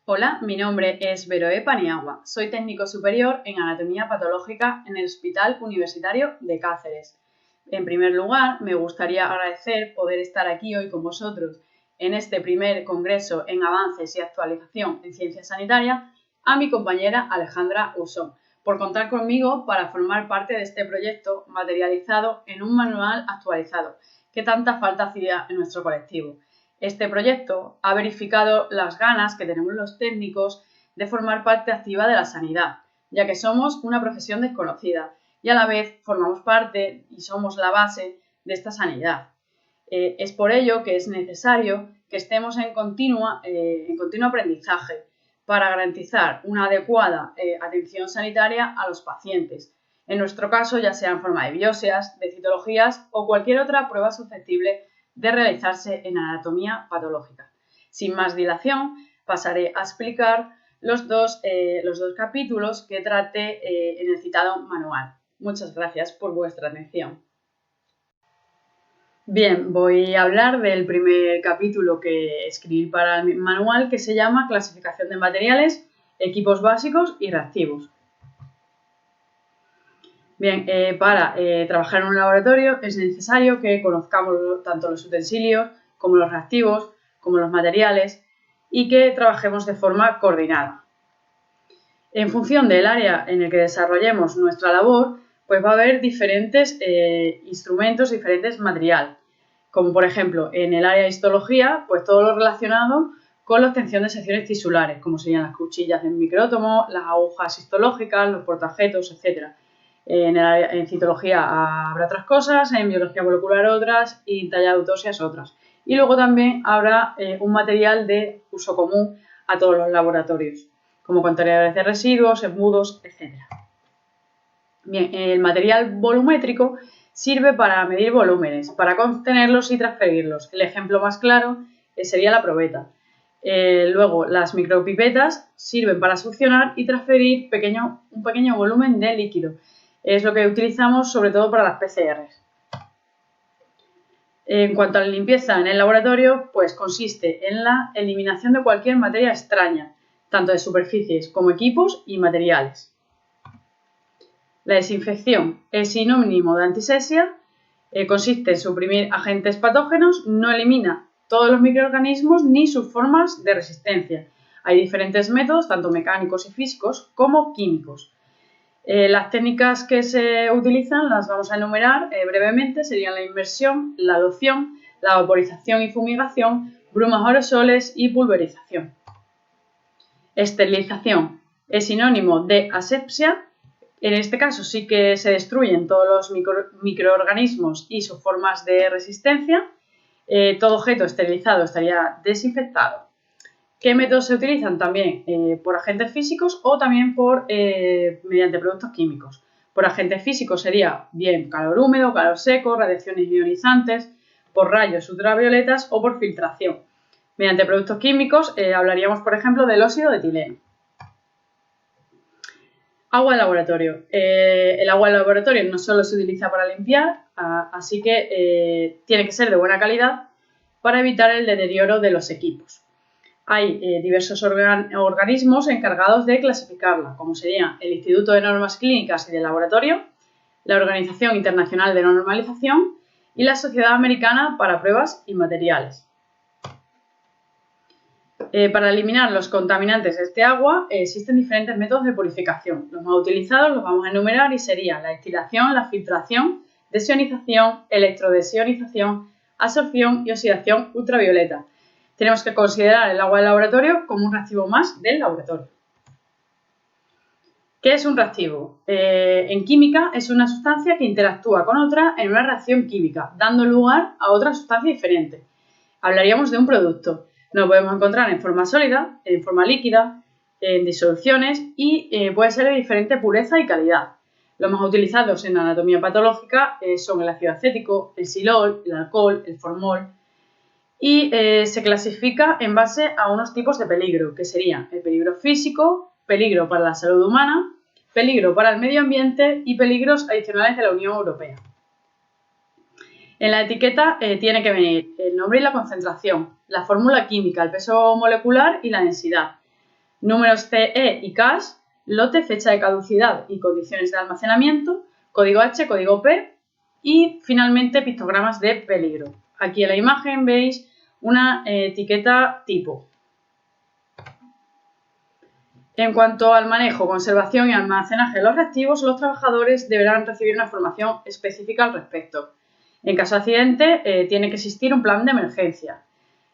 Hola, mi nombre es Veroe Paniagua. Soy técnico superior en anatomía patológica en el Hospital Universitario de Cáceres. En primer lugar, me gustaría agradecer poder estar aquí hoy con vosotros en este primer congreso en avances y actualización en ciencia sanitaria a mi compañera Alejandra Usón por contar conmigo para formar parte de este proyecto materializado en un manual actualizado que tanta falta hacía en nuestro colectivo. Este proyecto ha verificado las ganas que tenemos los técnicos de formar parte activa de la sanidad, ya que somos una profesión desconocida y a la vez formamos parte y somos la base de esta sanidad. Es por ello que es necesario que estemos en continuo aprendizaje para garantizar una adecuada atención sanitaria a los pacientes. En nuestro caso, ya sea en forma de biopsias, de citologías o cualquier otra prueba susceptible de realizarse en anatomía patológica. Sin más dilación, pasaré a explicar los dos capítulos que traté en el citado manual. Muchas gracias por vuestra atención. Bien, voy a hablar del primer capítulo que escribí para el manual, que se llama Clasificación de materiales, equipos básicos y reactivos. Bien, para trabajar en un laboratorio es necesario que conozcamos tanto los utensilios como los reactivos, como los materiales y que trabajemos de forma coordinada. En función del área en el que desarrollemos nuestra labor, pues va a haber diferentes instrumentos, diferentes materiales, como por ejemplo en el área de histología, pues todo lo relacionado con la obtención de secciones tisulares, como serían las cuchillas del micrótomo, las agujas histológicas, los portaobjetos, etc. En citología habrá otras cosas, en biología molecular otras y en talla de autopsias otras. Y luego también habrá un material de uso común a todos los laboratorios, como contenedores de residuos, embudos, etc. Bien, el material volumétrico sirve para medir volúmenes, para contenerlos y transferirlos. El ejemplo más claro sería la probeta. Luego, las micropipetas sirven para succionar y transferir un pequeño volumen de líquido. Es lo que utilizamos sobre todo para las PCRs. En cuanto a la limpieza en el laboratorio, pues consiste en la eliminación de cualquier materia extraña, tanto de superficies como equipos y materiales. La desinfección es sinónimo de antisepsia, consiste en suprimir agentes patógenos, no elimina todos los microorganismos ni sus formas de resistencia. Hay diferentes métodos, tanto mecánicos y físicos como químicos. Las técnicas que se utilizan las vamos a enumerar brevemente, serían la inmersión, la loción, la vaporización y fumigación, brumas aerosoles y pulverización. Esterilización es sinónimo de asepsia. En este caso sí que se destruyen todos los microorganismos y sus formas de resistencia. Todo objeto esterilizado estaría desinfectado. ¿Qué métodos se utilizan? También por agentes físicos o también mediante productos químicos. Por agentes físicos sería bien calor húmedo, calor seco, radiaciones ionizantes, por rayos ultravioletas o por filtración. Mediante productos químicos hablaríamos, por ejemplo, del óxido de etileno. Agua de laboratorio. El agua de laboratorio no solo se utiliza para limpiar, así que tiene que ser de buena calidad para evitar el deterioro de los equipos. Hay diversos organismos encargados de clasificarla, como sería el Instituto de Normas Clínicas y de Laboratorio, la Organización Internacional de Normalización y la Sociedad Americana para Pruebas y Materiales. Para eliminar los contaminantes de este agua existen diferentes métodos de purificación. Los más utilizados los vamos a enumerar y serían la destilación, la filtración, desionización, electrodesionización, absorción y oxidación ultravioleta. Tenemos que considerar el agua del laboratorio como un reactivo más del laboratorio. ¿Qué es un reactivo? En química es una sustancia que interactúa con otra en una reacción química, dando lugar a otra sustancia diferente. Hablaríamos de un producto. Lo podemos encontrar en forma sólida, en forma líquida, en disoluciones y puede ser de diferente pureza y calidad. Los más utilizados en anatomía patológica son el ácido acético, el silol, el alcohol, el formol. Y se clasifica en base a unos tipos de peligro, que serían el peligro físico, peligro para la salud humana, peligro para el medio ambiente y peligros adicionales de la Unión Europea. En la etiqueta tiene que venir el nombre y la concentración, la fórmula química, el peso molecular y la densidad. números CE y CAS, lote, fecha de caducidad y condiciones de almacenamiento, código H, código P y finalmente pictogramas de peligro. Aquí en la imagen veis una etiqueta tipo. En cuanto al manejo, conservación y almacenaje de los reactivos, los trabajadores deberán recibir una formación específica al respecto. En caso de accidente, tiene que existir un plan de emergencia.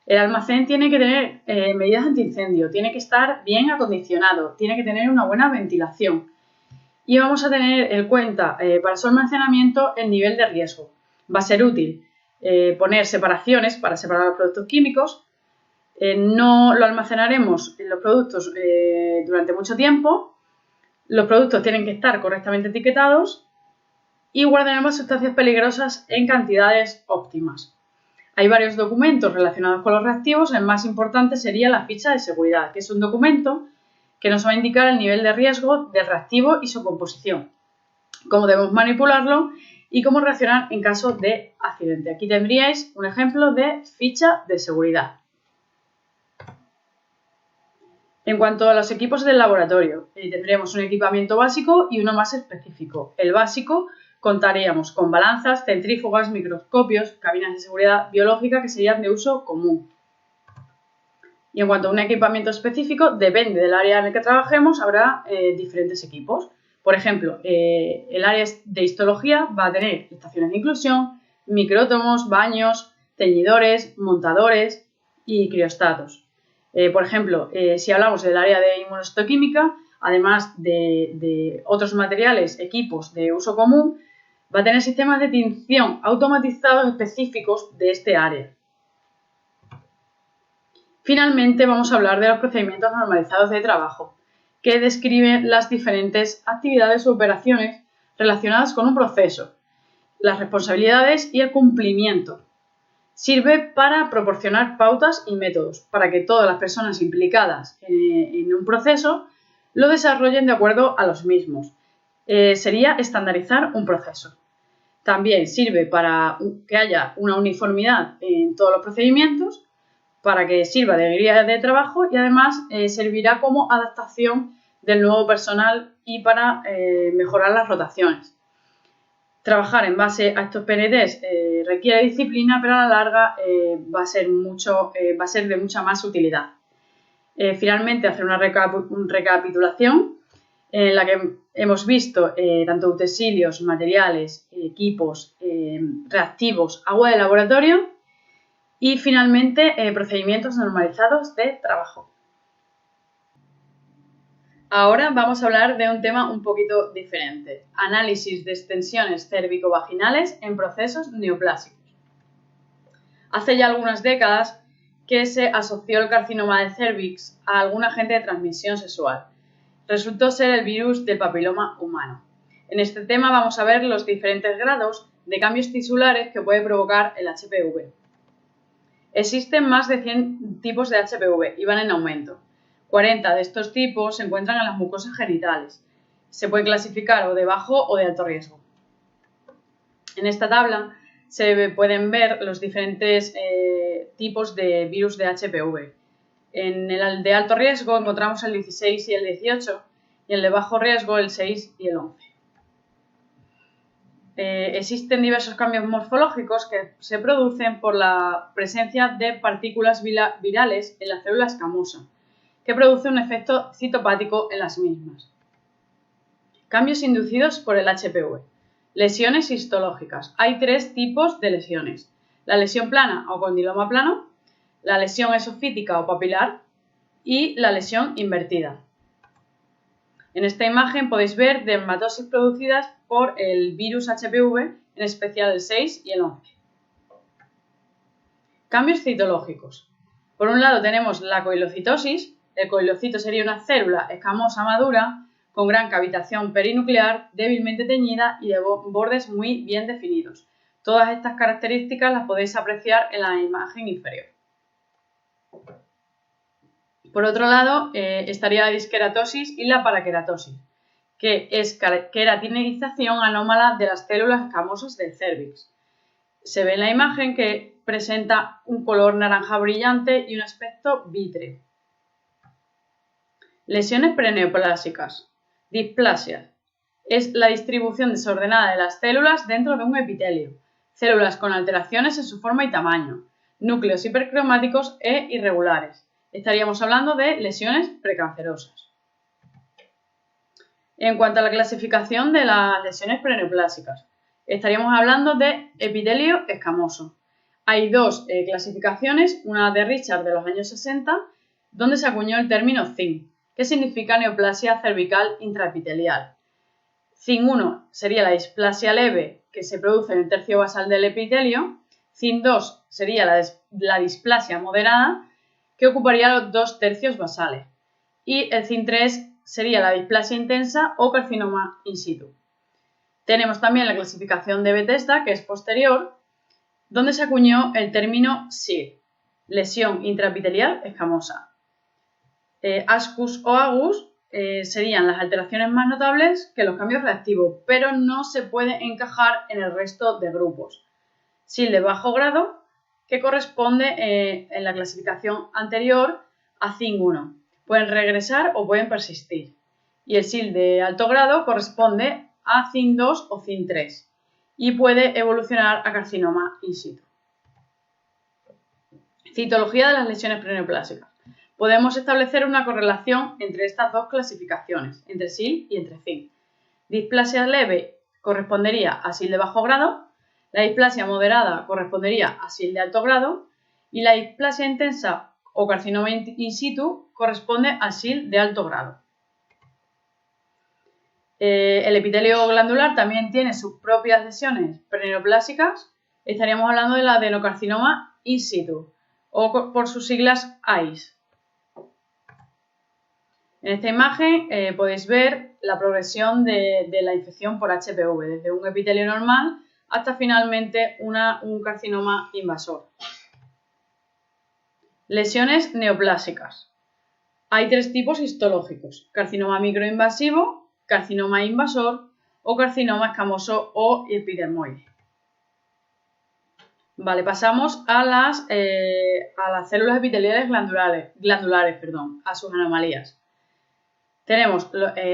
El almacén tiene que tener medidas antiincendio, tiene que estar bien acondicionado, tiene que tener una buena ventilación. Y vamos a tener en cuenta para su almacenamiento el nivel de riesgo. Va a ser útil poner separaciones para separar los productos químicos. No lo almacenaremos en los productos durante mucho tiempo. Los productos tienen que estar correctamente etiquetados y guardaremos sustancias peligrosas en cantidades óptimas. Hay varios documentos relacionados con los reactivos. El más importante sería la ficha de seguridad, que es un documento que nos va a indicar el nivel de riesgo del reactivo y su composición, cómo debemos manipularlo y cómo reaccionar en caso de accidente. Aquí tendríais un ejemplo de ficha de seguridad. En cuanto a los equipos del laboratorio, tendremos un equipamiento básico y uno más específico. El básico contaríamos con balanzas, centrífugas, microscopios, cabinas de seguridad biológica que serían de uso común. Y en cuanto a un equipamiento específico, depende del área en el que trabajemos, habrá diferentes equipos. Por ejemplo, el área de histología va a tener estaciones de inclusión, micrótomos, baños, teñidores, montadores y criostatos. Por ejemplo, si hablamos del área de inmunohistoquímica, además de otros materiales, equipos de uso común, va a tener sistemas de tinción automatizados específicos de este área. Finalmente, vamos a hablar de los procedimientos normalizados de trabajo, que describen las diferentes actividades o operaciones relacionadas con un proceso, las responsabilidades y el cumplimiento. Sirve para proporcionar pautas y métodos para que todas las personas implicadas en un proceso lo desarrollen de acuerdo a los mismos. Sería estandarizar un proceso. También sirve para que haya una uniformidad en todos los procedimientos, para que sirva de guía de trabajo y además servirá como adaptación del nuevo personal y para mejorar las rotaciones. Trabajar en base a estos PNTs requiere disciplina, pero a la larga va a ser de mucha más utilidad. Finalmente, hacer una recapitulación en la que hemos visto tanto utensilios, materiales, equipos, reactivos, agua de laboratorio y finalmente procedimientos normalizados de trabajo. Ahora vamos a hablar de un tema un poquito diferente: análisis de extensiones cérvico-vaginales en procesos neoplásicos. Hace ya algunas décadas que se asoció el carcinoma de cérvix a algún agente de transmisión sexual. Resultó ser el virus del papiloma humano. En este tema vamos a ver los diferentes grados de cambios tisulares que puede provocar el HPV. Existen más de 100 tipos de HPV y van en aumento. 40 de estos tipos se encuentran en las mucosas genitales. Se puede clasificar o de bajo o de alto riesgo. En esta tabla se pueden ver los diferentes tipos de virus de HPV. En el de alto riesgo encontramos el 16 y el 18 y en el de bajo riesgo el 6 y el 11. Existen diversos cambios morfológicos que se producen por la presencia de partículas virales en la célula escamosa, que produce un efecto citopático en las mismas. Cambios inducidos por el HPV. Lesiones histológicas. Hay tres tipos de lesiones: la lesión plana o condiloma plano, la lesión esofítica o papilar y la lesión invertida. En esta imagen podéis ver dermatosis producidas por el virus HPV, en especial el 6 y el 11. Cambios citológicos. Por un lado tenemos la coilocitosis. El coilocito sería una célula escamosa madura con gran cavitación perinuclear, débilmente teñida y de bordes muy bien definidos. Todas estas características las podéis apreciar en la imagen inferior. Por otro lado, estaría la disqueratosis y la paraqueratosis, que es queratinización anómala de las células escamosas del cérvix. Se ve en la imagen que presenta un color naranja brillante y un aspecto vítreo. Lesiones preneoplásicas. Displasias. Es la distribución desordenada de las células dentro de un epitelio. Células con alteraciones en su forma y tamaño. Núcleos hipercromáticos e irregulares. Estaríamos hablando de lesiones precancerosas. En cuanto a la clasificación de las lesiones preneoplásicas, estaríamos hablando de epitelio escamoso. Hay dos clasificaciones, una de Richard de los años 60, donde se acuñó el término CIN, que significa neoplasia cervical intraepitelial. CIN 1 sería la displasia leve que se produce en el tercio basal del epitelio. CIN 2 sería la displasia moderada, que ocuparía los 2 tercios basales. Y el CIN 3 sería la displasia intensa o carcinoma in situ. Tenemos también la clasificación de Bethesda, que es posterior, donde se acuñó el término SIR, lesión intraepitelial escamosa. Ascus o Agus serían las alteraciones más notables que los cambios reactivos, pero no se puede encajar en el resto de grupos. SIL de bajo grado, que corresponde en la clasificación anterior a CIN 1. Pueden regresar o pueden persistir. Y el SIL de alto grado corresponde a CIN 2 o CIN 3 y puede evolucionar a carcinoma in situ. Citología de las lesiones preneoplásicas. Podemos establecer una correlación entre estas dos clasificaciones, entre SIL y entre CIN. Displasia leve correspondería a SIL de bajo grado, la displasia moderada correspondería a SIL de alto grado y la displasia intensa o carcinoma in situ corresponde a SIL de alto grado. El epitelio glandular también tiene sus propias lesiones preneoplásicas. Estaríamos hablando del adenocarcinoma in situ o por sus siglas AIS. En esta imagen podéis ver la progresión de la infección por HPV, desde un epitelio normal hasta finalmente un carcinoma invasor. Lesiones neoplásicas. Hay 3 tipos histológicos: carcinoma microinvasivo, carcinoma invasor o carcinoma escamoso o epidermoide. Vale, pasamos a las células epiteliales glandulares, a sus anomalías. Tenemos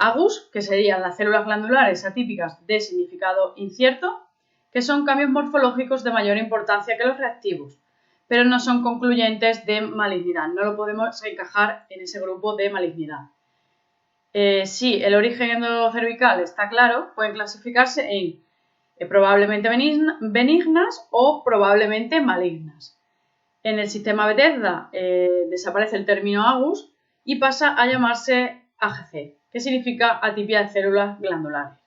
Agus, que serían las células glandulares atípicas de significado incierto, que son cambios morfológicos de mayor importancia que los reactivos, pero no son concluyentes de malignidad, no lo podemos encajar en ese grupo de malignidad. Si el origen endocervical está claro, pueden clasificarse en probablemente benignas o probablemente malignas. En el sistema Bethesda desaparece el término Agus y pasa a llamarse AGC, que significa atipia de células glandulares.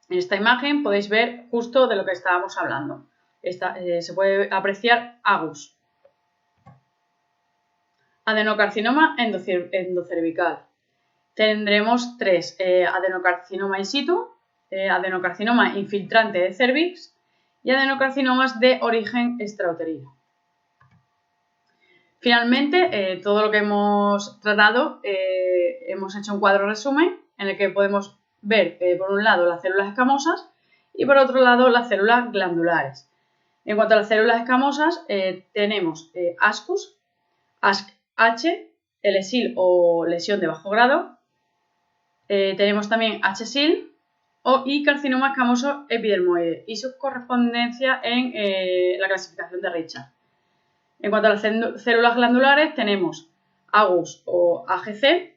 En esta imagen podéis ver justo de lo que estábamos hablando. Se puede apreciar Agus. Adenocarcinoma endocervical. Tendremos 3: adenocarcinoma in situ, adenocarcinoma infiltrante de cervix y adenocarcinomas de origen extrauterino. Finalmente, todo lo que hemos tratado, hemos hecho un cuadro resumen en el que podemos ver, por un lado, las células escamosas y por otro lado, las células glandulares. En cuanto a las células escamosas, tenemos Ascus, ASCH, LSIL o lesión de bajo grado. Tenemos también HSIL y carcinoma escamoso epidermoide y su correspondencia en la clasificación de Richard. En cuanto a las células glandulares, tenemos Agus o AGC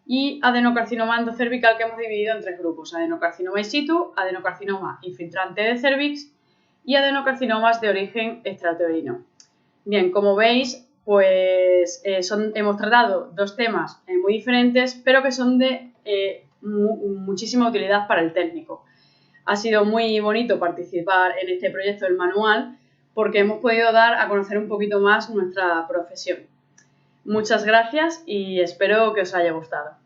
y adenocarcinoma endocervical, que hemos dividido en 3 grupos: adenocarcinoma in situ, adenocarcinoma infiltrante de cervix y adenocarcinomas de origen extrauterino. Bien, como veis, pues hemos tratado 2 temas muy diferentes, pero que son de muchísima utilidad para el técnico. Ha sido muy bonito participar en este proyecto del manual porque hemos podido dar a conocer un poquito más nuestra profesión. Muchas gracias y espero que os haya gustado.